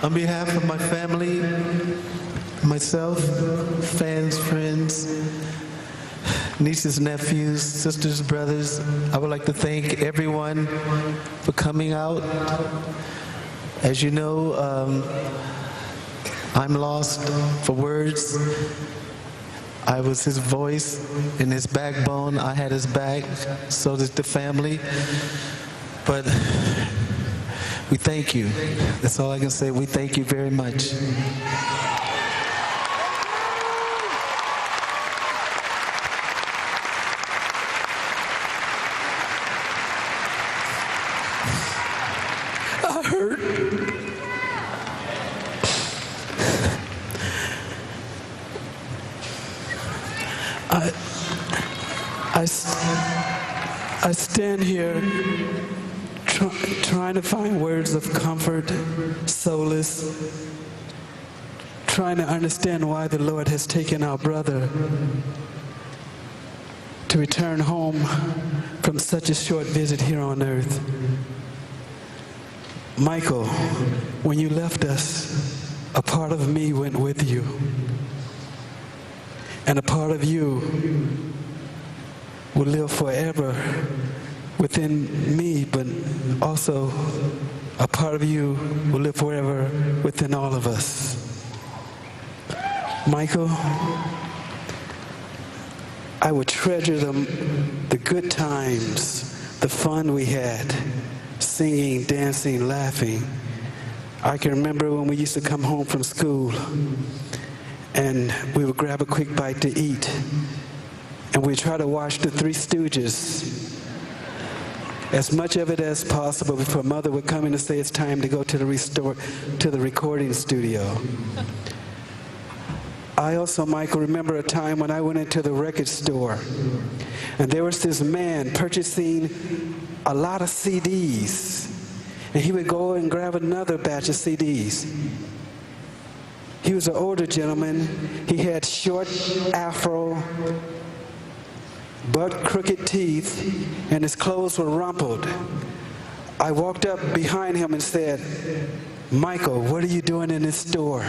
On behalf of my family, myself, fans, friends, nieces, nephews, sisters, brothers, I would like to thank everyone for coming out. As you know, I'm lost for words. I was his voice and his backbone. I had his back, so did the family. But we thank you. That's all I can say. We thank you very much. I hurt. I stand here trying to find words of comfort, solace, trying to understand why the Lord has taken our brother to return home from such a short visit here on earth. Michael, when you left us, a part of me went with you, and a part of you will live forever within me, but also a part of you will live forever within all of us. Michael, I would treasure the good times, the fun we had, singing, dancing, laughing. I can remember when we used to come home from school and we would grab a quick bite to eat, and we'd try to watch the Three Stooges, as much of it as possible before Mother would come in and say it's time to go to the recording studio. I also, Michael, remember a time when I went into the record store and there was this man purchasing a lot of CDs, and he would go and grab another batch of CDs. He was an older gentleman. He had short afro, butt crooked teeth, and his clothes were rumpled. I walked up behind him and said, "Michael, what are you doing in this store?"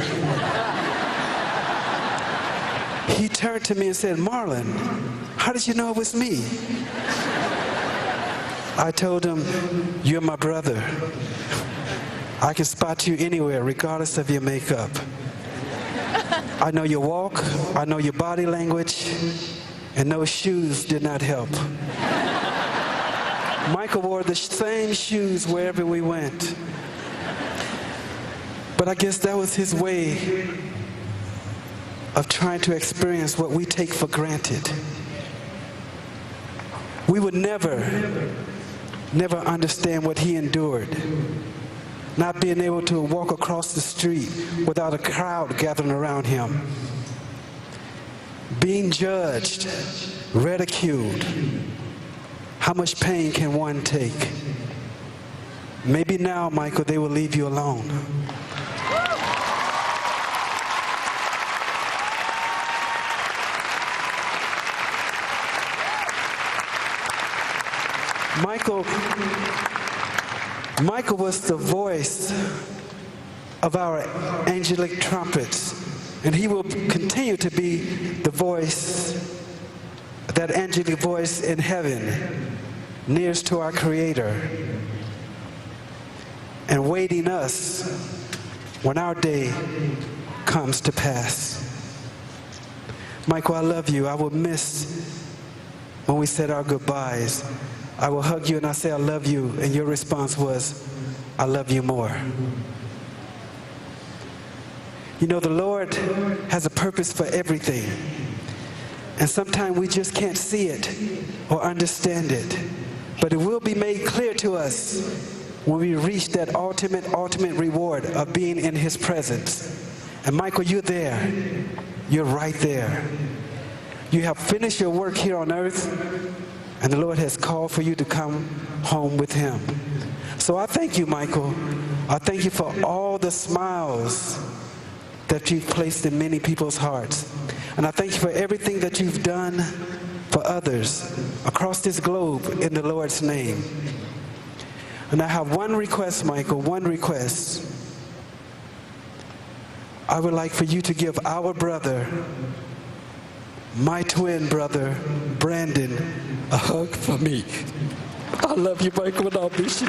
He turned to me and said, "Marlon, how did you know it was me?" I told him, "You're my brother. I can spot you anywhere, regardless of your makeup. I know your walk, I know your body language, and those shoes did not help." Michael wore the same shoes wherever we went. But I guess that was his way of trying to experience what we take for granted. We would never understand what he endured. Not being able to walk across the street without a crowd gathering around him. Being judged, ridiculed. How much pain can one take? Maybe now, Michael, they will leave you alone. Michael was the voice of our angelic trumpets, and he will continue to be the voice, that angelic voice in heaven, nearest to our Creator, and waiting us when our day comes to pass. Michael, I love you. I will miss when we said our goodbyes. I will hug you and I say I love you, and your response was, "I love you more." You know, the Lord has a purpose for everything, and sometimes we just can't see it or understand it, but it will be made clear to us when we reach that ultimate reward of being in His presence. And Michael, you're there. You're right there. You have finished your work here on earth, and the Lord has called for you to come home with Him. So I thank you, Michael. I thank you for all the smiles that you've placed in many people's hearts. And I thank you for everything that you've done for others across this globe in the Lord's name. And I have one request, Michael, one request. I would like for you to give our brother, my twin brother, Brandon, a hug for me. I love you, Michael, and I'll miss you.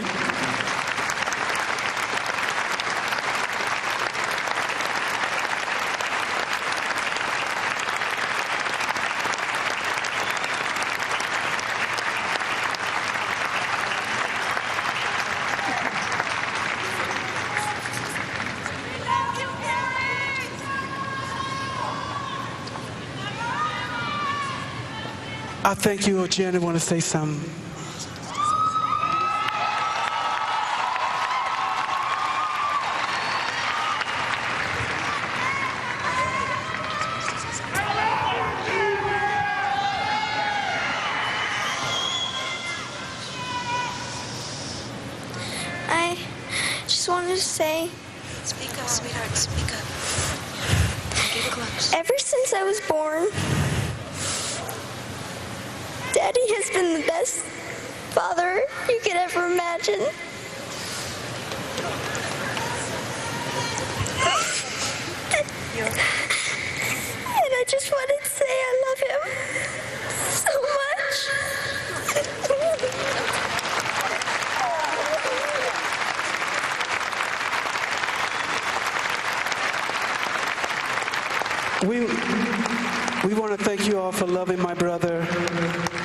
I thank you. Janet, want to say something? I just wanted to say, speak up, sweetheart, speak up. Get close. Ever since I was born, Daddy has been the best father you could ever imagine. And I just wanted to say I love him so We want to thank you all for loving my brother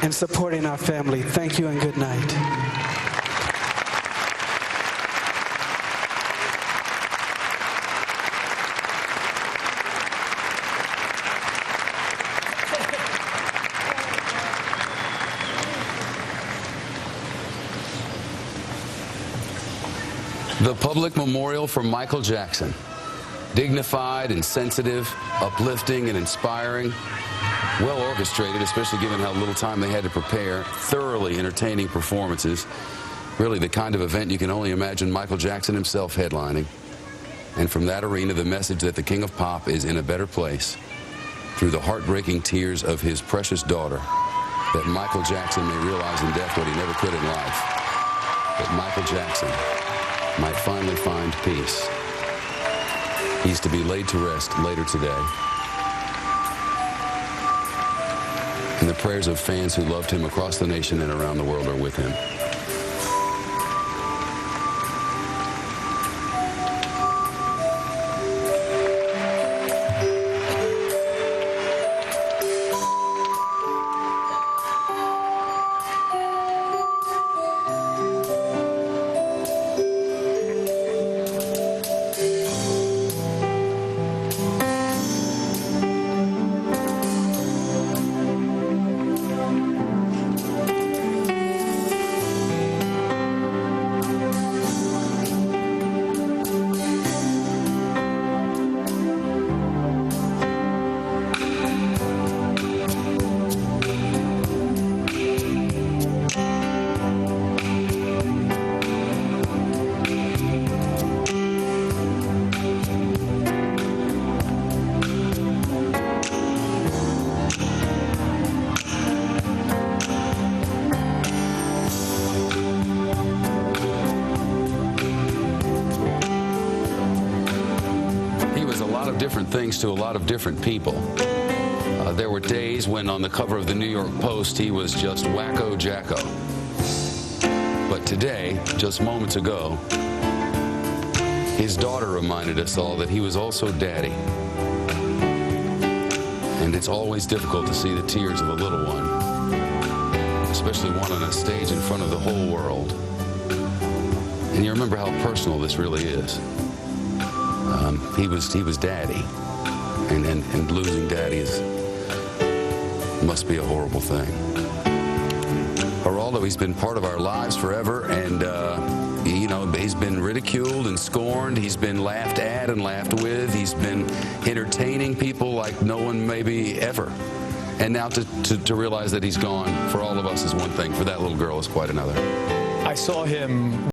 and supporting our family. Thank you and good night. The public memorial for Michael Jackson. Dignified and sensitive, uplifting and inspiring, well orchestrated, especially given how little time they had to prepare, thoroughly entertaining performances, really the kind of event you can only imagine Michael Jackson himself headlining. And from that arena, the message that the King of Pop is in a better place through the heartbreaking tears of his precious daughter, that Michael Jackson may realize in death what he never could in life, that Michael Jackson might finally find peace. He's to be laid to rest later today. And the prayers of fans who loved him across the nation and around the world are with him. Different things to a lot of different people. There were days when on the cover of the New York Post he was just wacko jacko. But today, just moments ago, his daughter reminded us all that he was also daddy. And it's always difficult to see the tears of a little one, especially one on a stage in front of the whole world. And you remember how personal this really is. He was daddy, and losing daddy must be a horrible thing. Geraldo, he's been part of our lives forever, and you know, he's been ridiculed and scorned. He's been laughed at and laughed with. He's been entertaining people like no one maybe ever. And now to realize that he's gone for all of us is one thing. For that little girl is quite another. I saw him